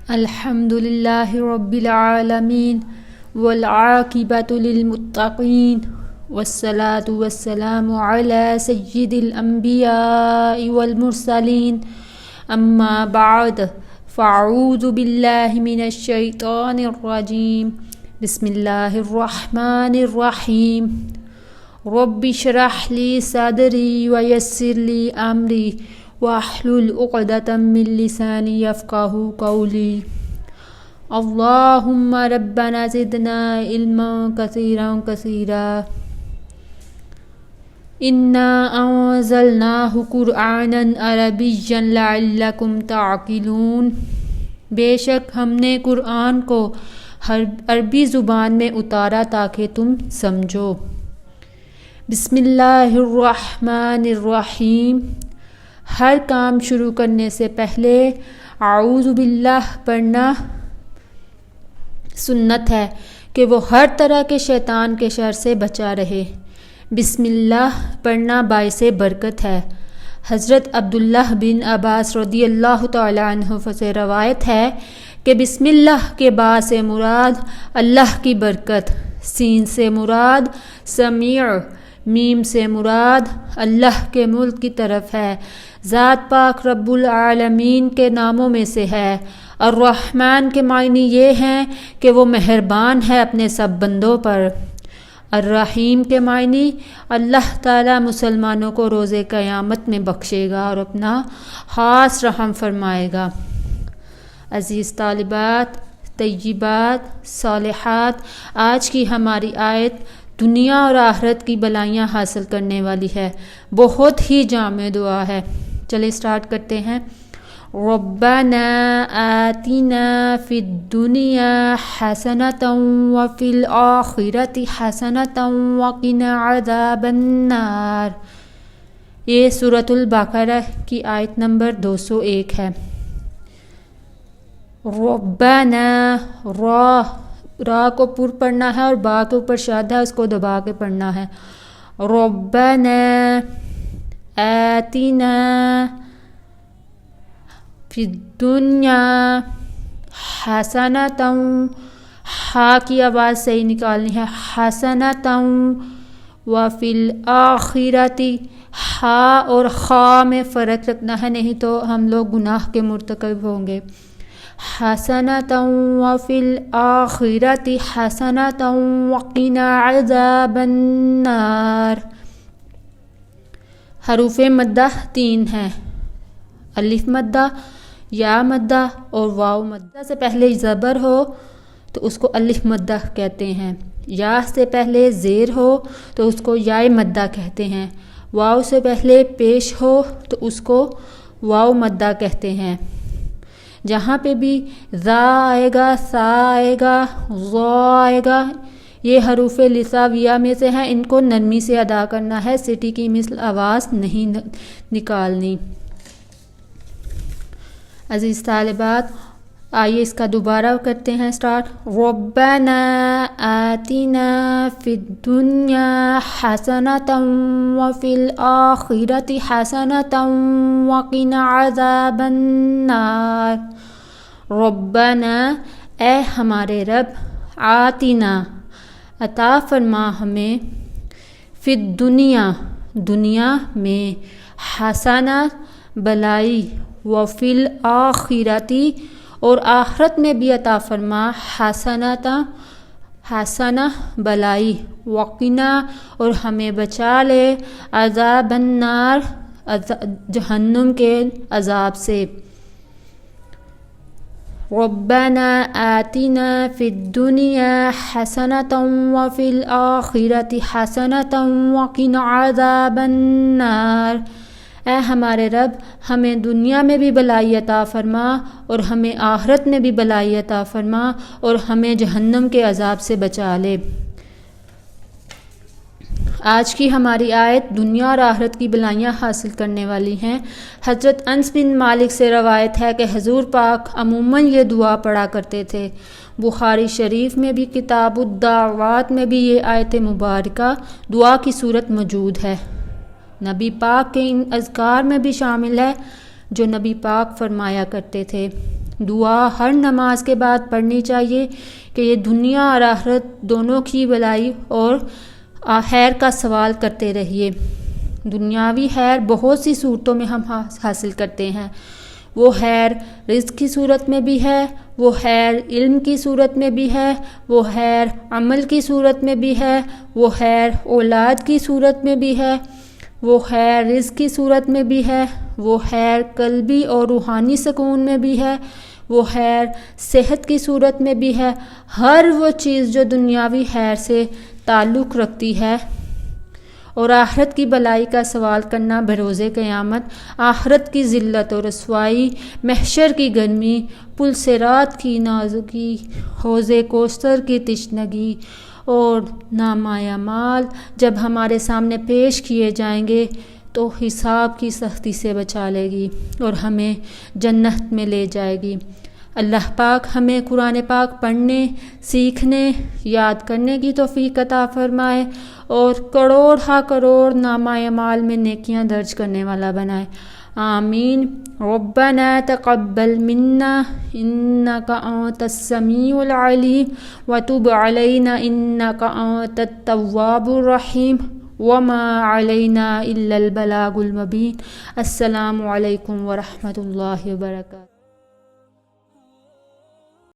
الحمد للہ رب العالمین والعاقبۃ للمتقین والصلاة والسلام علی سید الانبیاء والمرسلین اما بعد فاعوذ باللہ من الشیطان الرجیم بسم اللہ الرحمن الرحیم رب اشرح لی صدری ویسر لی امری واحلل عقدۃ من لسانی یفقہوا قولی اللہم ربنا زدنا علما کثیرا کثیرا انا انزلناہ قرآنا عربیا لعلکم تعقلون، بے شک ہم نے قرآن کو عربی زبان میں اتارا تاکہ تم سمجھو۔ بسم اللہ الرحمن الرحیم، ہر کام شروع کرنے سے پہلے اعوذ باللہ پڑھنا سنت ہے کہ وہ ہر طرح کے شیطان کے شر سے بچا رہے۔ بسم اللہ پڑھنا باعث برکت ہے۔ حضرت عبداللہ بن عباس رضی اللہ تعالی عنہ سے روایت ہے کہ بسم اللہ کے با سے مراد اللہ کی برکت، سین سے مراد سمیع، میم سے مراد اللہ کے ملک کی طرف ہے۔ ذات پاک رب العالمین کے ناموں میں سے ہے۔ الرحمن کے معنی یہ ہیں کہ وہ مہربان ہے اپنے سب بندوں پر۔ الرحیم کے معنی اللہ تعالی مسلمانوں کو روز قیامت میں بخشے گا اور اپنا خاص رحم فرمائے گا۔ عزیز طالبات، طیبات، صالحات، آج کی ہماری آیت دنیا اور آخرت کی بلائیاں حاصل کرنے والی ہے، بہت ہی جامع دعا ہے۔ چلے اسٹارٹ کرتے ہیں۔ ربنا آتنا فی الدنیا حسنۃ وفی الآخرۃ حسنۃ وقنا عذاب النار۔ یہ سورۃ البقرہ کی آیت نمبر 201 ہے۔ ربنا، را کو پر پڑھنا ہے اور با کے اوپر شاد ہے، اس کو دبا کے پڑھنا ہے۔ ربنا آتنا فی الدنیا حسنۃ، ہا کی آواز صحیح نکالنی ہے، حسنۃ، وفی الآخرۃ، ہا اور خا میں فرق رکھنا ہے، نہیں تو ہم لوگ گناہ کے مرتکب ہوں گے۔ حسنۃ وفی الآخرۃ حسنۃ وقنا عذاب النار۔ حروف مدہ 3 ہیں، الف مدہ، یا مدہ اور واو مدہ۔ سے پہلے زبر ہو تو اس کو الف مدہ کہتے ہیں، یا سے پہلے زیر ہو تو اس کو یا مدہ کہتے ہیں، واو سے پہلے پیش ہو تو اس کو واو مدہ کہتے ہیں۔ جہاں پہ بھی ذا آئے گا، سا آئے گا، ظا آئے گا، یہ حروف لساویہ میں سے ہیں، ان کو نرمی سے ادا کرنا ہے، سٹی کی مثل آواز نہیں نکالنی۔ عزیز طالبات، آئیے اس کا دوبارہ کرتے ہیں اسٹارٹ۔ ربنا آتنا فی الدنیا حسنۃ وفی الآخرۃ حسنۃ وقنا عذاب النار۔ ربنا، اے ہمارے رب، آتنا، عطا فرما ہمیں، فی الدنیا، دنیا میں، حسنہ، بلائی، وفی الآخرۃ، اور آخرت میں بھی عطا فرما، حسنۃ، حسنہ، بلائی، وقنا، اور ہمیں بچا لے، عذاب النار، جہنم کے عذاب سے۔ ربنا آتنا فی الدنیا حسنۃ وفی الآخرۃ حسنۃ وقنا عذاب النار۔ اے ہمارے رب، ہمیں دنیا میں بھی بلائی عطا فرما اور ہمیں آخرت میں بھی بلائی عطا فرما اور ہمیں جہنم کے عذاب سے بچا لے۔ آج کی ہماری آیت دنیا اور آخرت کی بلائیاں حاصل کرنے والی ہیں۔ حضرت انس بن مالک سے روایت ہے کہ حضور پاک عموماً یہ دعا پڑھا کرتے تھے۔ بخاری شریف میں بھی کتاب الدعوات میں بھی یہ آیت مبارکہ دعا کی صورت موجود ہے۔ نبی پاک کے ان اذکار میں بھی شامل ہے جو نبی پاک فرمایا کرتے تھے۔ دعا ہر نماز کے بعد پڑھنی چاہیے کہ یہ دنیا اور آخرت دونوں کی بھلائی اور خیر کا سوال کرتے رہیے۔ دنیاوی خیر بہت سی صورتوں میں ہم حاصل کرتے ہیں۔ وہ خیر رزق کی صورت میں بھی ہے، وہ خیر علم کی صورت میں بھی ہے، وہ خیر عمل کی صورت میں بھی ہے، وہ خیر اولاد کی صورت میں بھی ہے، وہ خیر رزق کی صورت میں بھی ہے، وہ خیر قلبی اور روحانی سکون میں بھی ہے، وہ خیر صحت کی صورت میں بھی ہے۔ ہر وہ چیز جو دنیاوی خیر سے تعلق رکھتی ہے اور آخرت کی بھلائی کا سوال کرنا بروز قیامت، آخرت کی ذلت و رسوائی، محشر کی گرمی، پل صراط کی نازکی، حوض کوثر کی تشنگی اور نامہ اعمال جب ہمارے سامنے پیش کیے جائیں گے تو حساب کی سختی سے بچا لے گی اور ہمیں جنت میں لے جائے گی۔ اللہ پاک ہمیں قرآن پاک پڑھنے، سیکھنے، یاد کرنے کی توفیق عطا فرمائے اور کروڑ ہا کروڑ نامہ اعمال میں نیکیاں درج کرنے والا بنائے، آمین۔ ربنا تقبل منا انک انت السمیع العلیم وتب علینا انک انت التواب الرحیم وما علینا الا البلاغ المبین۔ السلام علیکم ورحمۃ اللہ وبرکاتہ۔